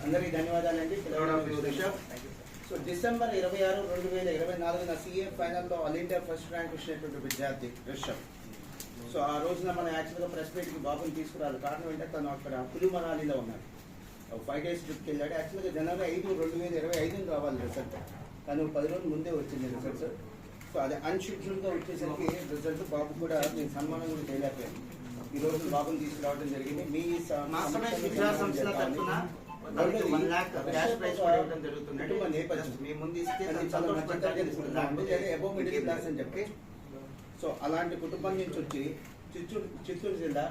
అందరికీ ధన్యవాదాలండి. So December 26, 2024 CA ఫైనల్లో ఆల్ ఇండియా ఫస్ట్ ర్యాంక్ వచ్చినటువంటి విద్యార్థి రిషబ్. సో ఆ రోజున మనం యాక్చువల్గా ప్రెస్ మీట్కి బాబుని తీసుకురాలి. కారణం ఏంటంటే తను అక్కడ కులు మనాలిలో ఉన్నాడు. 5 days ట్రిప్కి వెళ్ళాడు. యాక్చువల్గా జనవరి 5, 2025 రావాలి రిజల్ట్. తను 10 రోజుల ముందే వచ్చింది రిజల్ట్. సో అది అన్షెడ్యూల్గా వచ్చేసరికి రిజల్ట్ బాబు కూడా నేను సన్మానం కూడా చేయలేకపోయాను. ఈ రోజు బాబుని తీసుకురావడం జరిగింది. మీ సో అలాంటి కుటుంబం నుంచి వచ్చి చిత్తూరు జిల్లా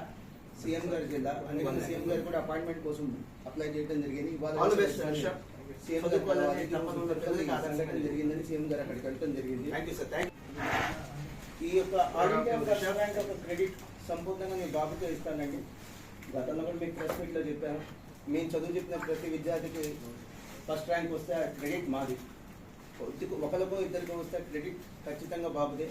సీఎం గారి జిల్లా అందుకని సీఎం గారు కూడా అపాయింట్మెంట్ కోసం అప్లై చేయడం జరిగింది. సీఎం జరిగిందని సీఎం గారు అక్కడికి వెళ్ళడం జరిగింది. ఈ యొక్క ఆల్ ఇండియా ఫస్ట్ ర్యాంక్ యొక్క క్రెడిట్ సంపూర్ణంగా నేను బాబుతో ఇస్తానండి. గతంలో కూడా మీకు ప్రెస్ మీట్లో చెప్పాను. మేము చదువు చెప్పిన ప్రతి విద్యార్థికి ఫస్ట్ ర్యాంక్ వస్తే ఆ క్రెడిట్ మాది. ఒకరికో ఇద్దరికో వస్తే క్రెడిట్ ఖచ్చితంగా బాబుదే.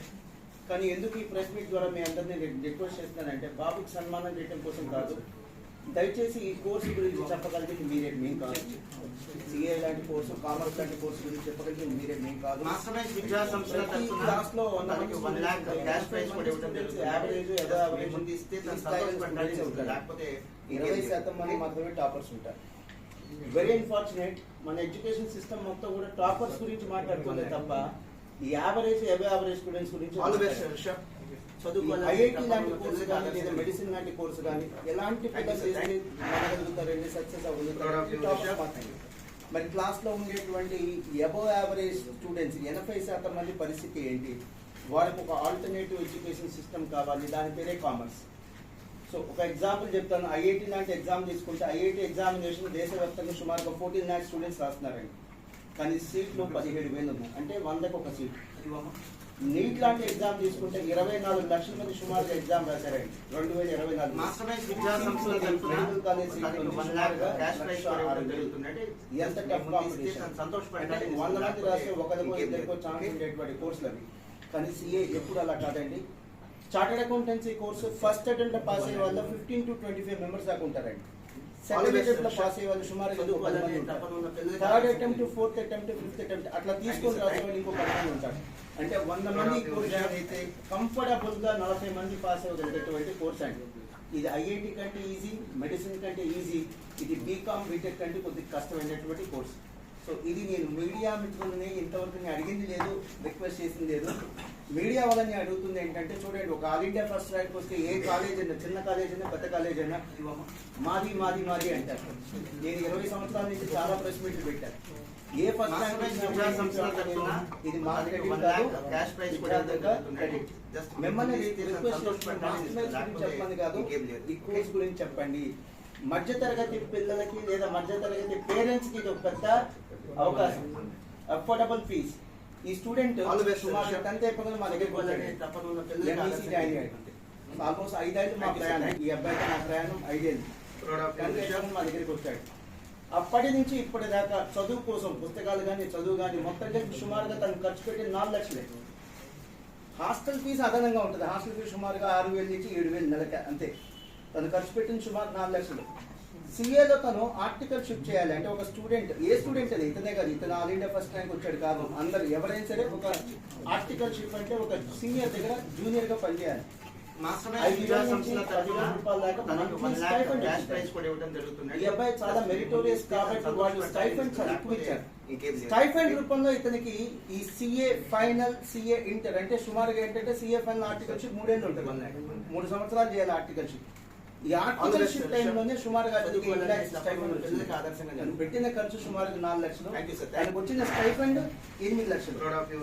కానీ ఎందుకు ఈ ప్రెస్ మీట్ ద్వారా మీ అందరినీ రిక్వెస్ట్ చేస్తున్నానంటే బాబుకి సన్మానం చేయడం కోసం కాదు. దయచేసి ఈ కోర్సు గురించి చెప్పగలిగింది మీరే, మేము కాదు. సిఏ లాంటి కోర్సు, కామర్స్ లాంటి కోర్సు గురించి చెప్పగలిగింది మీరే, మేము కాదు. క్లాస్ లో యావరేజ్ 20% మంది మాత్రమే టాపర్స్ ఉంటారు. వెరీ అన్ఫార్చునేట్, మన ఎడ్యుకేషన్ సిస్టమ్ మొత్తం కూడా టాపర్స్ గురించి మాట్లాడుతుంది తప్ప ఈ యావరేజ్ యావరేజ్ స్టూడెంట్స్ గురించి ఐఐటి లాంటి కోర్సు కానీ లేదా మెడిసిన్ లాంటి కోర్సు కానీ ఎలాంటి పిల్లలు సక్సెస్ అవ్వగలుగుతారు. మరి క్లాస్ లో ఉండేటువంటి అబవ్ యావరేజ్ స్టూడెంట్స్ 80% మంది పరిస్థితి ఏంటి? వారికి ఒక ఆల్టర్నేటివ్ ఎడ్యుకేషన్ సిస్టమ్ కావాలి. దాని పేరే కామర్స్. సో ఒక ఎగ్జాంపుల్ చెప్తాను. ఐఐటి లాంటి ఎగ్జామ్ తీసుకుంటే ఐఐటి ఎగ్జామినేషన్ దేశవ్యాప్తంగా సుమారుగా 14 lakh స్టూడెంట్స్ రాస్తున్నారండి. కానీ సీట్లు 17,000 ఉన్నాయి. అంటే 100కి ఒక సీట్. నీట్ లాంటి ఎగ్జామ్ తీసుకుంటే 24 లక్షల మంది సుమారుగా ఎగ్జామ్ రాశారండి 2024. ఎంత టఫ్ కాంపిటీషన్. 100 మంది రాస్తే ఒకరికో ఇద్దరికో ఛాన్స్ ఉండేటువంటి కోర్సులు అవి. కానీ సిఏ ఎప్పుడు అలా కాదండి. Chartered accountancy course first attempt pass అయ్యే వాళ్ళు 15 to 25 మెంబర్స్ దాకా ఉంటారండి. సెకండ్ అటెంప్ట్ లో పాస్ అయ్యే వాళ్ళు సుమారుగా 10 మంది ఉంటారు. Third attempt, fourth attempt, fifth attempt అట్లా తీసుకొని రాసే వాళ్ళు ఇంకో 10 మంది ఉంటారు. అంటే 100 మంది కోర్స్ అయితే కంఫర్టబుల్ గా 40 మంది పాస్ అవ్వగలిగేటువంటి కోర్స్ అండి. ఇది ఐఐటి కంటే ఈజీ, మెడిసిన్ కంటే ఈజీ. ఇది బీకామ్, బీటెక్ కంటే కొద్దిగా కష్టమైనటువంటి కోర్స్. సో ఇది నేను మీడియా మిత్రులని ఇంతవరకు నేను అడిగింది లేదు, రిక్వెస్ట్ చేసింది లేదు. మీడియా వాళ్ళని అడుగుతుంది ఏంటంటే, చూడండి, ఒక ఆల్ ఇండియా ఫస్ట్ ర్యాంక్ వస్తే ఏ కాలేజ్ అయినా, చిన్న కాలేజ్ అయినా పెద్ద కాలేజ్ అయినా మాది మాది మాది అంటారు. నేను 20 సంవత్సరాల నుంచి చాలా ప్రెస్ మీట్లు పెట్టాను. ఏ ఫస్ట్ ర్యాంక్ ఇది మార్కెటింగ్ కాదు, మిమ్మల్ని రిక్వెస్ట్ చెప్పండి కాదు, ఈ కోర్స్ గురించి చెప్పండి. మధ్య తరగతి పిల్లలకి లేదా మధ్య తరగతి పేరెంట్స్ కి ఇది ఒక పెద్ద అవకాశం. Affordable fees. ఈ స్టూడెంట్ సుమారు 10th అయిపోయి మా దగ్గరికి వచ్చాడు. జాయిన్ అయ్యాడు. ఆల్మోస్ట్ 5 ఏళ్ళు మా ప్రయాణం. ఈ అబ్బాయితో నా ప్రయాణం 5 ఏళ్ళు. 10th అయిపోయి మా దగ్గరికి వచ్చాడు. అప్పటి నుంచి ఇప్పటిదాకా చదువు కోసం పుస్తకాలు కానీ చదువు కానీ మొత్తం కలిపి సుమారుగా తను ఖర్చు పెట్టిన 4 లక్షలే. హాస్టల్ ఫీజు అదనంగా ఉంటుంది. హాస్టల్ ఫీజు సుమారుగా 6,000 నుంచి 7,000 నెలకి అంతే. తను ఖర్చు పెట్టిన సుమారు 4 లక్షలు. సిఏలో తను ఆర్టికల్ షిప్ చేయాలి. అంటే ఒక స్టూడెంట్, ఏ స్టూడెంట్ అది, ఇతనే కాదు, ఇతను ఆల్ ఇండియా ఫస్ట్ ర్యాంక్ వచ్చాడు కాదు, అందరు ఎవరైనా సరే ఒక ఆర్టికల్ షిప్ అంటే ఒక సీనియర్ దగ్గర జూనియర్ గా పనిచేయాలి. ఈ అబ్బాయి చాలా మెరిటోరియస్ కాబట్టి వాళ్ళు స్టైఫండ్ చాలా ఎక్కువ ఇచ్చారు. స్టైఫండ్ రూపంలో ఇతనికి ఈ సిఏ ఫైనల్, సిఏ ఇంటర్ అంటే సుమారుగా ఏంటంటే సిఏ ఫైనల్ ఆర్టికల్ షిప్ 3 ఏళ్ళు ఉంటుంది. 3 సంవత్సరాలు చేయాలి ఆర్టికల్ షిప్. ఈ ఆర్టికల్ షిప్ టైంలోనే సుమారుగా పెట్టిన ఖర్చు సుమారుగా 4 లక్షలు. ఆయనకు వచ్చిన స్టైఫండ్ 8 లక్షలు.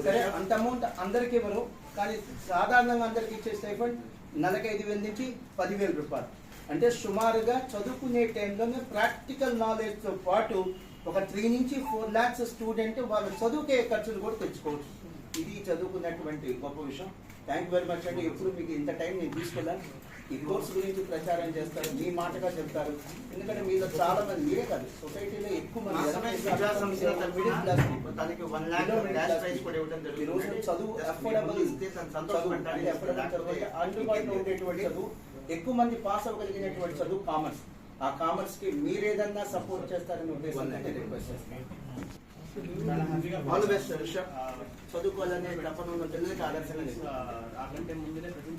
సరే, అంత అమౌంట్ అందరికి ఇవ్వరు, కానీ సాధారణంగా అందరికి ఇచ్చే స్టైఫండ్ నెలకి 5,000 నుంచి 10,000 రూపాయలు. అంటే సుమారుగా చదువుకునే టైంలోనే ప్రాక్టికల్ నాలెడ్జ్ తో పాటు ఒక 3 నుంచి 4 lakhs స్టూడెంట్ వాళ్ళ చదువుకే ఖర్చులు కూడా తెచ్చుకోవచ్చు. ఇది చదువుకున్నటువంటి గొప్ప విషయం. థ్యాంక్ యూ వెరీ మచ్ అండి. ఎప్పుడు మీకు ఇంత టైం నేను తీసుకెళ్ళాను. ఈ కోర్సు గురించి ప్రచారం చేస్తారు, మీ మాటగా చెప్తారు. ఎందుకంటే మీలో చాలా మంది, మీరే కాదు, సొసైటీలో ఎక్కువ మంది చదువు అఫోర్డబుల్, అందుబాటులో ఉండేటువంటి చదువు, ఎక్కువ మంది పాస్ అవ్వగలిగినటువంటి చదువు కామర్స్. ఆ కామర్స్ కి మీరు ఏదన్నా సపోర్ట్ చేస్తారని ఉద్దేశంతో రిక్వెస్ట్ చేస్తాను. All the best Rishabh. చదువుకోవాలనే తపన ఉన్న పిల్లలకి ఆదర్శంగా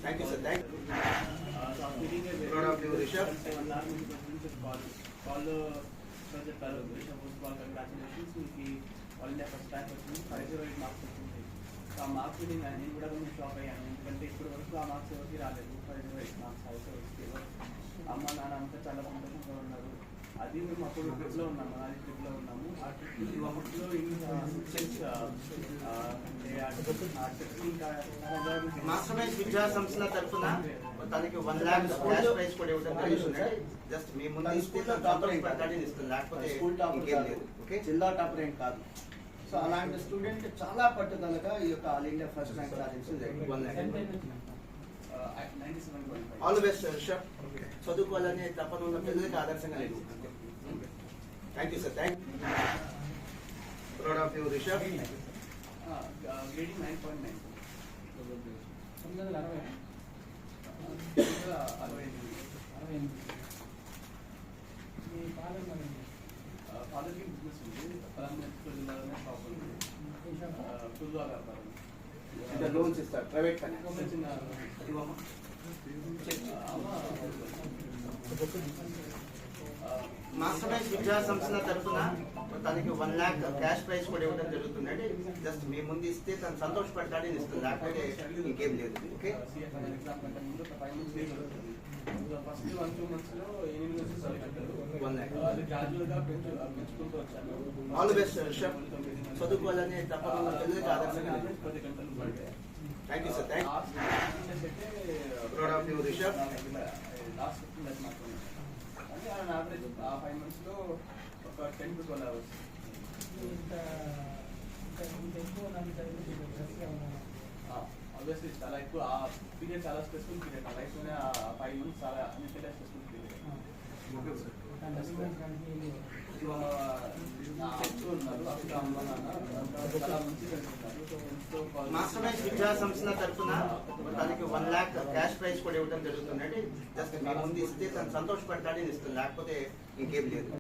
thank you sir. Thank you Rishabh. చెప్పారు కంగ్రాచులేషన్స్ మీకు ఆల్ ఇండియా ఫస్ట్ ర్యాంక్ వచ్చింది 508 మార్క్స్ వచ్చింది. ఆ మార్క్స్ నేను కూడా కొంచెం షాక్ అయ్యాను, ఎందుకంటే ఇప్పటి వరకు ఆ మార్క్స్ ఎవరికి రాలేదు. 508 మార్క్స్ అయితే అమ్మ నాన్న అంతా చాలా సంతోషంగా ఉన్నారు. అది మేము అప్పుడు ట్రిప్లో ఉన్నాము, అది ట్రిప్లో ఉన్నాము. ఆ ట్రిప్లో మాస్టర్ మైండ్ విద్యా సంస్థల తరఫున తనకి 1 lakh క్యాష్ ప్రైజ్ కూడా ఇవ్వడం జరుగుతుంది. జస్ట్ మీ ముందు స్కూల్లో టాపర్ ఇస్తుంది, లేకపోతే స్కూల్ టాపర్ లేదు, ఓకే, జిల్లా టాపర్ ఏం కాదు. సో అలాంటి స్టూడెంట్ చాలా పట్టుదలగా ఈ యొక్క ఆల్ ఇండియా ఫస్ట్ ర్యాంక్ సాధించింది. 1 lakh. All the best Rishabh. చదువుకోవాలనే తపన ఉన్న పిల్లలకి ఆదర్శంగా లేదు. Thank you sir. Thank proud of you Rishabh. Grading 9.9. 960. ఫాదర్కి బిజినెస్ ఉంది, జిల్లాలోనే షాప్ ఉంది, ఫుల్ వ్యాపారం. అంటే లోన్స్ ఇస్తారు ప్రైవేట్ చిన్న మాస్టర్ మైండ్ విద్యా సంస్థల తరఫున తనకి 1 lakh క్యాష్ ప్రైజ్ కూడా ఇవ్వడం జరుగుతుంది. జస్ట్ మీ ముందు ఇస్తే తను సంతోషపడతాడని ఇస్తుంది, లేకపోతే ఇంకేం లేదు, ఓకే. ఎగ్జామ్ కంటే ముందు 5 months లీవ్ జరుగుతుంది. ఫస్ట్ 1-2 months లో 8 months చదివారు. 1 lakh. అది గ్రాడ్యువల్ గా పెంచుకుంటూ వచ్చాను. All the best Rishabh. చదువుకోవాలనే తపన ఉన్న పిల్లలకి ఆదర్శంగా లేదు. 10 గంటలు పడితే thank you sir. Thank proud of you Rishabh. Last 15 days మాత్రమే, అంటే ఆయన యావరేజ్ ఆ 5 months లో ఒక 10 to 12 hours. ఆబ్వియస్లీ చాలా ఎక్కువ ఆ పీరియడ్, చాలా స్ట్రెస్ఫుల్ పీరియడ్. నా లైఫ్లోనే ఆ 5 months చాలా అన్నిటికంటే స్ట్రెస్ఫుల్ పీరియడ్. మాస్టర్ మైండ్ విద్యా సంస్థల తరఫున తనకి 1 lakh క్యాష్ ప్రైజ్ కూడా ఇవ్వడం జరుగుతుంది. జస్ట్ మీ ముందు ఇస్తే తను సంతోషపడతాడని ఇస్తుంది, లేకపోతే ఇంకేం లేదు.